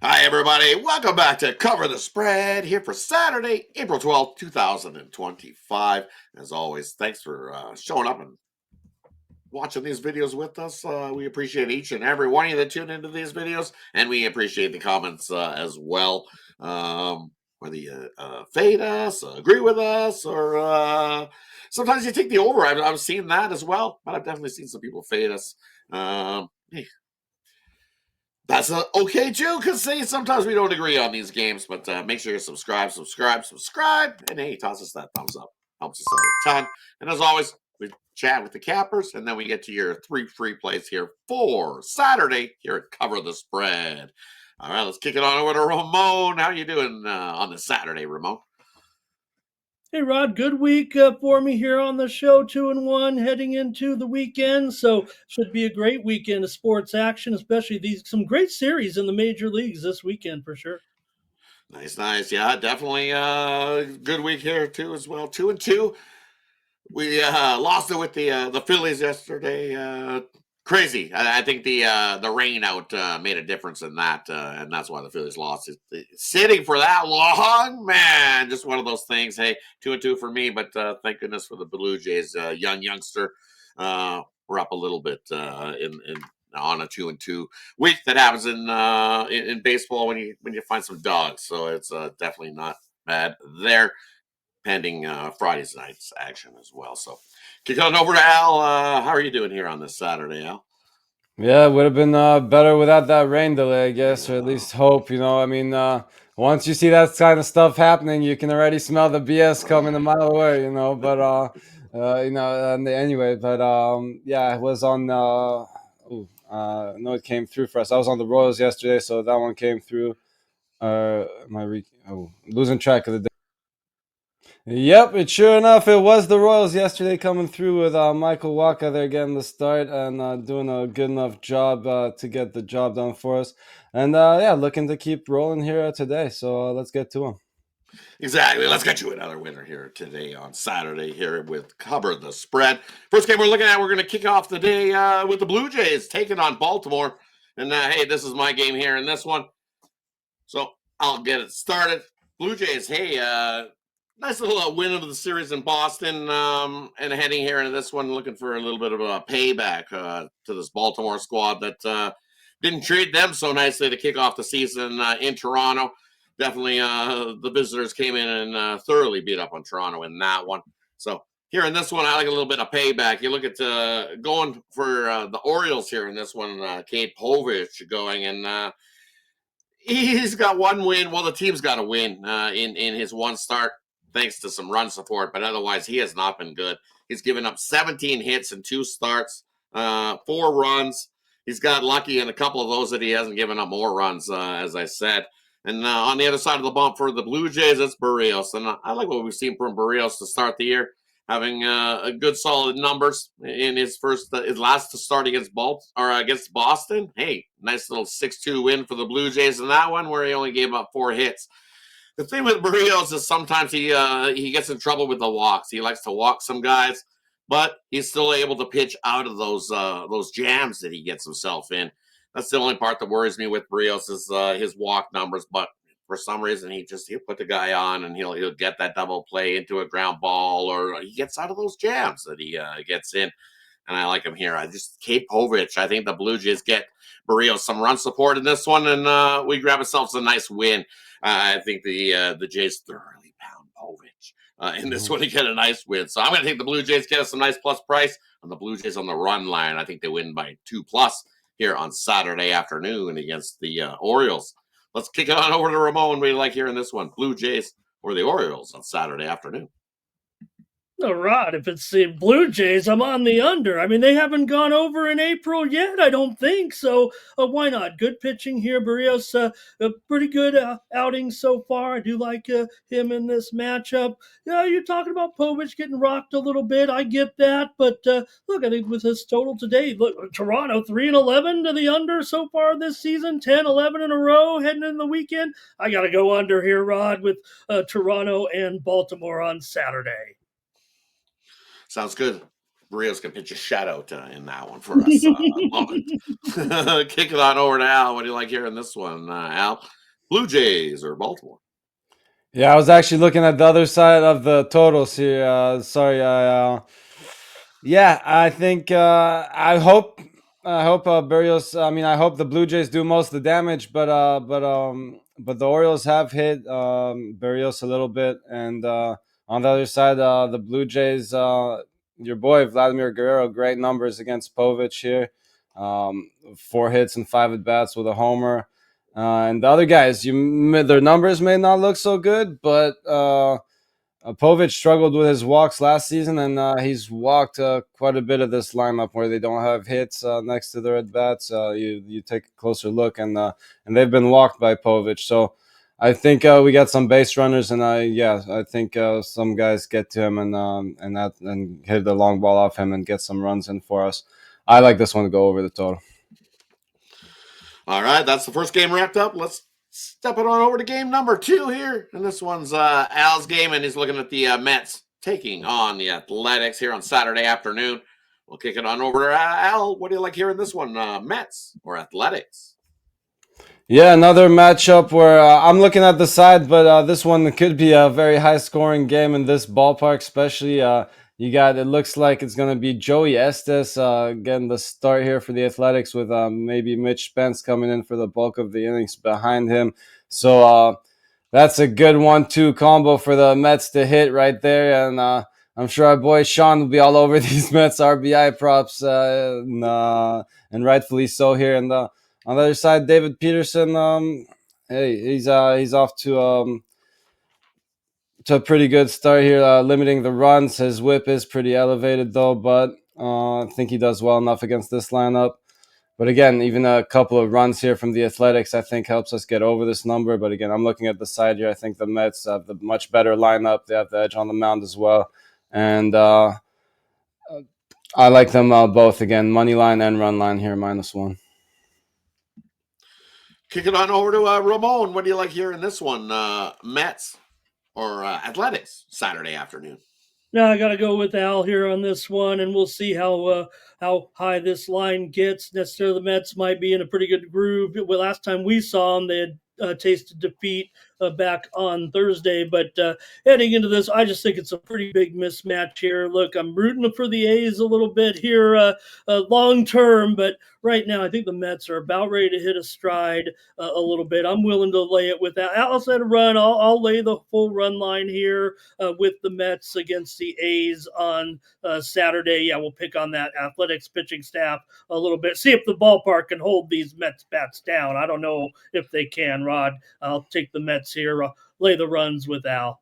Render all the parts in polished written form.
Hi, everybody. Welcome back to Cover the Spread here for Saturday, April 12th, 2025. As always, thanks for showing up and watching these videos with us. We appreciate each and every one of you that tune into these videos, and we appreciate the comments as well. Whether you fade us, agree with us, or sometimes you take the over. I've seen that as well, but I've definitely seen some people fade us. Hey, that's okay too, because sometimes we don't agree on these games, but make sure you subscribe, and hey, toss us that thumbs up. Helps us out a ton. And as always, we chat with the cappers, and then we get to your 3 free plays here for Saturday here at Cover the Spread. All right, let's kick it on over to Ramon. How you doing on this Saturday, Ramon? Hey Rod, good week for me here on the show. 2-1 heading into the weekend, so should be a great weekend of sports action, especially some great series in the major leagues this weekend for sure. Nice. Yeah, definitely good week here too as well. 2-2. We lost it with the Phillies yesterday. Crazy. I think the rain out made a difference in that, and that's why the Phillies lost. Sitting for that long, man, just one of those things. Hey, 2-2 for me, but thank goodness for the Blue Jays, youngster. We're up a little bit in on a 2-2 week. That happens in baseball when you find some dogs. So it's definitely not bad there, pending Friday's night's action as well. So, kick on over to Al. How are you doing here on this Saturday, Al? Yeah, it would have been better without that rain delay, I I guess, or at know. least hope. Once you see that kind of stuff happening, you can already smell the BS coming a mile away. Anyway, but yeah, I was on. No, it came through for us. I was on the Royals yesterday, so that one came through. Losing track of the day. Yep, sure enough, it was the Royals yesterday coming through with Michael Waka there getting the start and doing a good enough job to get the job done for us. And yeah, looking to keep rolling here today. So let's get to him. Exactly. Let's get you another winner here today on Saturday here with Cover the Spread. First game we're looking at, we're going to kick off the day with the Blue Jays taking on Baltimore. And hey, this is my game here in this one. So I'll get it started. Blue Jays, hey, nice little win of the series in Boston, and heading here into this one, looking for a little bit of a payback to this Baltimore squad that didn't treat them so nicely to kick off the season in Toronto. Definitely, the visitors came in and thoroughly beat up on Toronto in that one. So here in this one, I like a little bit of payback. You look at going for the Orioles here in this one, Kate Povich going, and he's got one win. Well, the team's got a win in his one start, thanks to some run support, but otherwise he has not been good. He's given up 17 hits in 2 starts, 4 runs. He's got lucky in a couple of those that he hasn't given up more runs, as I said. And on the other side of the bump for the Blue Jays, it's Barrios. And I like what we've seen from Barrios to start the year, having a good solid numbers in his last start against against Boston. Hey, nice little 6-2 win for the Blue Jays in that one, where he only gave up 4 hits. The thing with Barrios is sometimes he gets in trouble with the walks. He likes to walk some guys, but he's still able to pitch out of those jams that he gets himself in. That's the only part that worries me with Barrios is his walk numbers. But for some reason, he'll put the guy on and he'll get that double play into a ground ball, or he gets out of those jams that he gets in. And I like him here. Kate Povich. I think the Blue Jays get Barrios some run support in this one, and we grab ourselves a nice win. I think the Jays thoroughly pound Povich in this one to get a nice win. So I'm going to take the Blue Jays, get us some nice plus price on the Blue Jays on the run line. I think they win by 2+ here on Saturday afternoon against the Orioles. Let's kick it on over to Ramon. What do you like here in this one? Blue Jays or the Orioles on Saturday afternoon? No, Rod, if it's the Blue Jays, I'm on the under. I mean, they haven't gone over in April yet, I don't think. So why not? Good pitching here. Barrios, a pretty good outing so far. I do like him in this matchup. Yeah, you're talking about Povich getting rocked a little bit. I get that. But look, I think with his total today, look, Toronto 3-11 to the under so far this season, 10-11 in a row heading into the weekend. I got to go under here, Rod, with Toronto and Baltimore on Saturday. Sounds good. Rios can pitch a shutout in that one for us. Love it. Kick it on over to Al. What do you like here in this one, Al? Blue Jays or Baltimore? Yeah, I was actually looking at the other side of the totals here. Sorry, yeah, I think I hope Berrios. I mean, I hope the Blue Jays do most of the damage, but the Orioles have hit Berrios a little bit, and on the other side, the Blue Jays. Your boy Vladimir Guerrero, great numbers against Povich here. 4 hits and 5 at-bats with a homer. And the other guys, their numbers may not look so good, but Povich struggled with his walks last season, and he's walked quite a bit of this lineup where they don't have hits next to their at-bats. You take a closer look, and they've been walked by Povich. So I think we got some base runners, and I think some guys get to him and hit the long ball off him and get some runs in for us. I like this one to go over the total. All right, that's the first game wrapped up. Let's step it on over to game number 2 here. And this one's Al's game, and he's looking at the Mets taking on the Athletics here on Saturday afternoon. We'll kick it on over to Al. What do you like here in this one, Mets or Athletics? Yeah, another matchup where I'm looking at the side, but this one could be a very high-scoring game in this ballpark, especially. It looks like it's going to be Joey Estes getting the start here for the Athletics with maybe Mitch Spence coming in for the bulk of the innings behind him. So that's a good 1-2 combo for the Mets to hit right there. And I'm sure our boy Sean will be all over these Mets RBI props, and rightfully so here. And on the other side, David Peterson, he's off to a pretty good start here, limiting the runs. His whip is pretty elevated, though, but I think he does well enough against this lineup. But again, even a couple of runs here from the Athletics, I think, helps us get over this number. But again, I'm looking at the side here. I think the Mets have the much better lineup. They have the edge on the mound as well. And I like them both, again, money line and run line here, -1. Kick it on over to Ramon. What do you like here in this one, Mets or Athletics Saturday afternoon? Now I got to go with Al here on this one, and we'll see how high this line gets. Necessarily, the Mets might be in a pretty good groove. Well, last time we saw them, they had tasted defeat back on Thursday. But heading into this, I just think it's a pretty big mismatch here. Look, I'm rooting for the A's a little bit here long term, but right now I think the Mets are about ready to hit a stride a little bit. I'm willing to lay it with that. Outside a run, I'll lay the full run line here with the Mets against the A's on Saturday. Yeah, we'll pick on that Athletics pitching staff a little bit. See if the ballpark can hold these Mets bats down. I don't know if they can, Rod. I'll take the Mets here. Lay the runs with Al.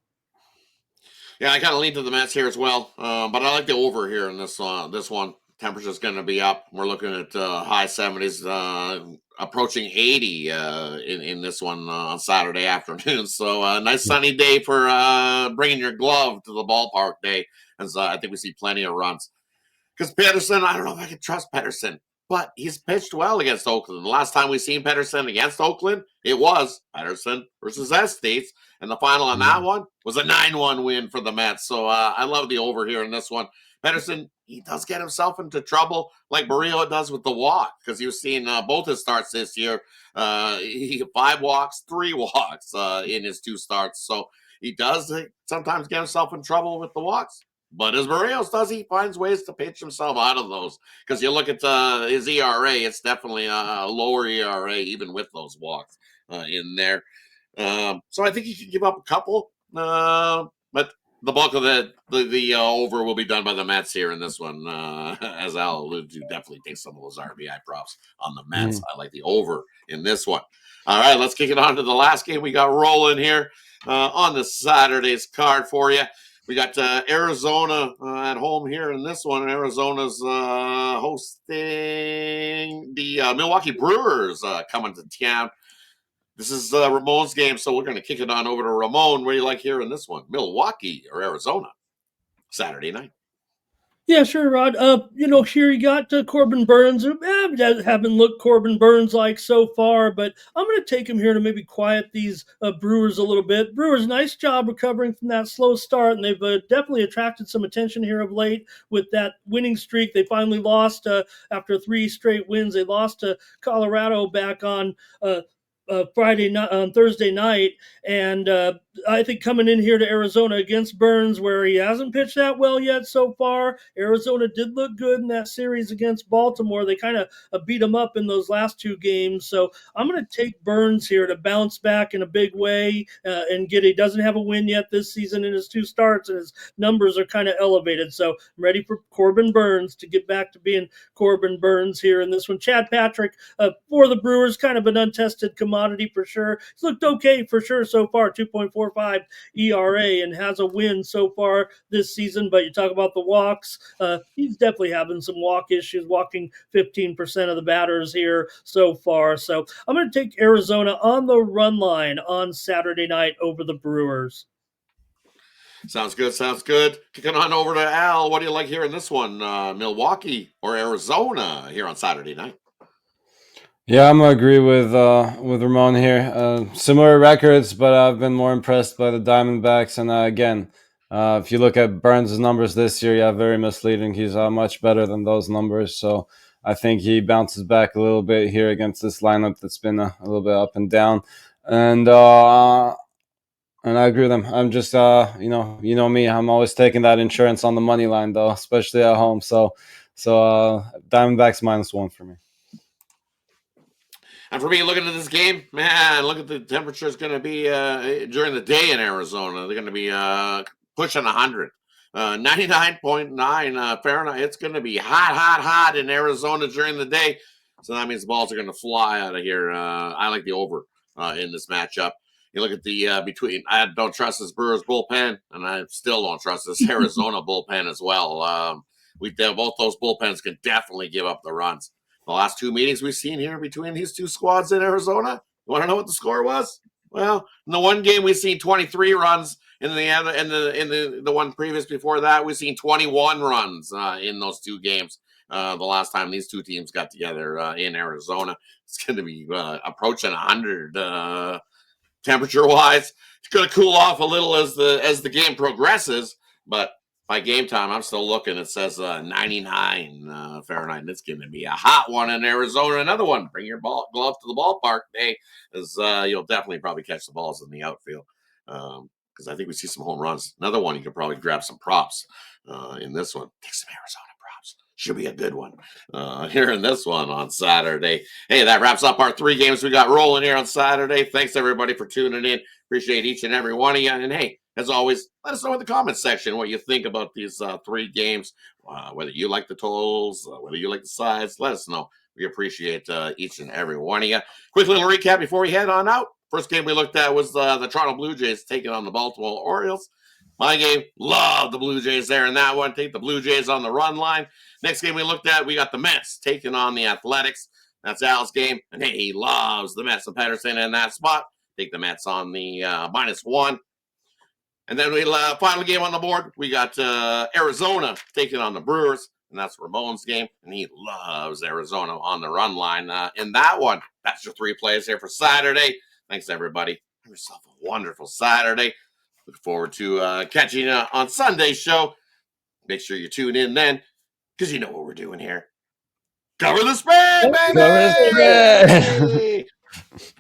Yeah, I kind of lean to the Mets here as well, but I like the over here in this one. Temperature's going to be up. We're looking at high 70s, approaching 80 in this one on Saturday afternoon. So a nice sunny day for bringing your glove to the ballpark day, as I think we see plenty of runs. Because Pederson, I don't know if I can trust Pederson, but he's pitched well against Oakland. The last time we seen Pederson against Oakland, it was Pederson versus Estes, and the final on that one was a 9-1 win for the Mets. So I love the over here in this one. Pederson, he does get himself into trouble like Murillo does with the walk, because he was seeing both his starts this year. He 5 walks, 3 walks in his 2 starts. So he does sometimes get himself in trouble with the walks. But as Murillo does, he finds ways to pitch himself out of those. Because you look at his ERA, it's definitely a lower ERA, even with those walks in there. So I think he can give up a couple. But the bulk of the over will be done by the Mets here in this one. As Al alluded to, definitely take some of those RBI props on the Mets. I like the over in this one. All right, let's kick it on to the last game we got rolling here on the Saturday's card for you. We got Arizona at home here in this one. Arizona's hosting the Milwaukee Brewers coming to town. This is Ramon's game, so we're going to kick it on over to Ramon. What do you like here in this one? Milwaukee or Arizona? Saturday night. Yeah, sure, Rod. Here you got Corbin Burns. Haven't looked Corbin Burns like so far, but I'm going to take him here to maybe quiet these Brewers a little bit. Brewers, nice job recovering from that slow start, and they've definitely attracted some attention here of late with that winning streak. They finally lost after 3 straight wins. They lost to Colorado back on Thursday night, and I think coming in here to Arizona against Burns, where he hasn't pitched that well yet so far. Arizona did look good in that series against Baltimore. They kind of beat him up in those last 2 games. So I'm going to take Burns here to bounce back in a big way and get. He doesn't have a win yet this season in his 2 starts, and his numbers are kind of elevated. So I'm ready for Corbin Burns to get back to being Corbin Burns here in this one. Chad Patrick for the Brewers, kind of an untested commodity for sure. He's looked okay for sure so far, 2.45 ERA, and has a win so far this season. But you talk about the walks, he's definitely having some walk issues, walking 15% of the batters here so far. So I'm going to take Arizona on the run line on Saturday night over the Brewers. Sounds good. Sounds good. Kicking on over to Al. What do you like here in this one? Milwaukee or Arizona here on Saturday night? Yeah, I'm gonna agree with Ramon here. Similar records, but I've been more impressed by the Diamondbacks. And again, if you look at Burns' numbers this year, yeah, very misleading. He's much better than those numbers. So I think he bounces back a little bit here against this lineup that's been a little bit up and down. And I agree with him. I'm just you know me. I'm always taking that insurance on the money line though, especially at home. So Diamondbacks -1 for me. And for me, looking at this game, man, look at the temperature is going to be during the day in Arizona. They're going to be pushing 100. 99.9 Fahrenheit. It's going to be hot, hot, hot in Arizona during the day. So that means the balls are going to fly out of here. I like the over in this matchup. You look at the between. I don't trust this Brewers bullpen, and I still don't trust this Arizona bullpen as well. Both those bullpens can definitely give up the runs. The last 2 meetings we've seen here between these 2 squads in Arizona. You want to know what the score was? Well, in the one game we've seen 23 runs. In the other, in the one previous before that, we've seen 21 runs in those 2 games. The last time these 2 teams got together in Arizona, it's going to be approaching 100 temperature wise. It's going to cool off a little as the game progresses, but by game time, I'm still looking. It says 99 Fahrenheit, and it's going to be a hot one in Arizona. Another one. Bring your glove to the ballpark day, as you'll definitely probably catch the balls in the outfield. Because I think we see some home runs. Another one, you could probably grab some props in this one. Take some Arizona props. Should be a good one here in this one on Saturday. Hey, that wraps up our 3 games we got rolling here on Saturday. Thanks, everybody, for tuning in. Appreciate each and every one of you. And, hey, as always, let us know in the comments section what you think about these 3 games, whether you like the totals, whether you like the sides. Let us know. We appreciate each and every one of you. Quick little recap before we head on out. First game we looked at was the Toronto Blue Jays taking on the Baltimore Orioles. My game, love the Blue Jays there in that one. Take the Blue Jays on the run line. Next game we looked at, we got the Mets taking on the Athletics. That's Al's game. And hey, he loves the Mets and Pedersen in that spot. Take the Mets on the -1. And then we final game on the board, we got Arizona taking on the Brewers. And that's Ramon's game. And he loves Arizona on the run line in that one. That's your 3 plays here for Saturday. Thanks, everybody. Have yourself a wonderful Saturday. Look forward to catching you on Sunday's show. Make sure you tune in then, because you know what we're doing here. Cover the spread, baby! Cover the spread.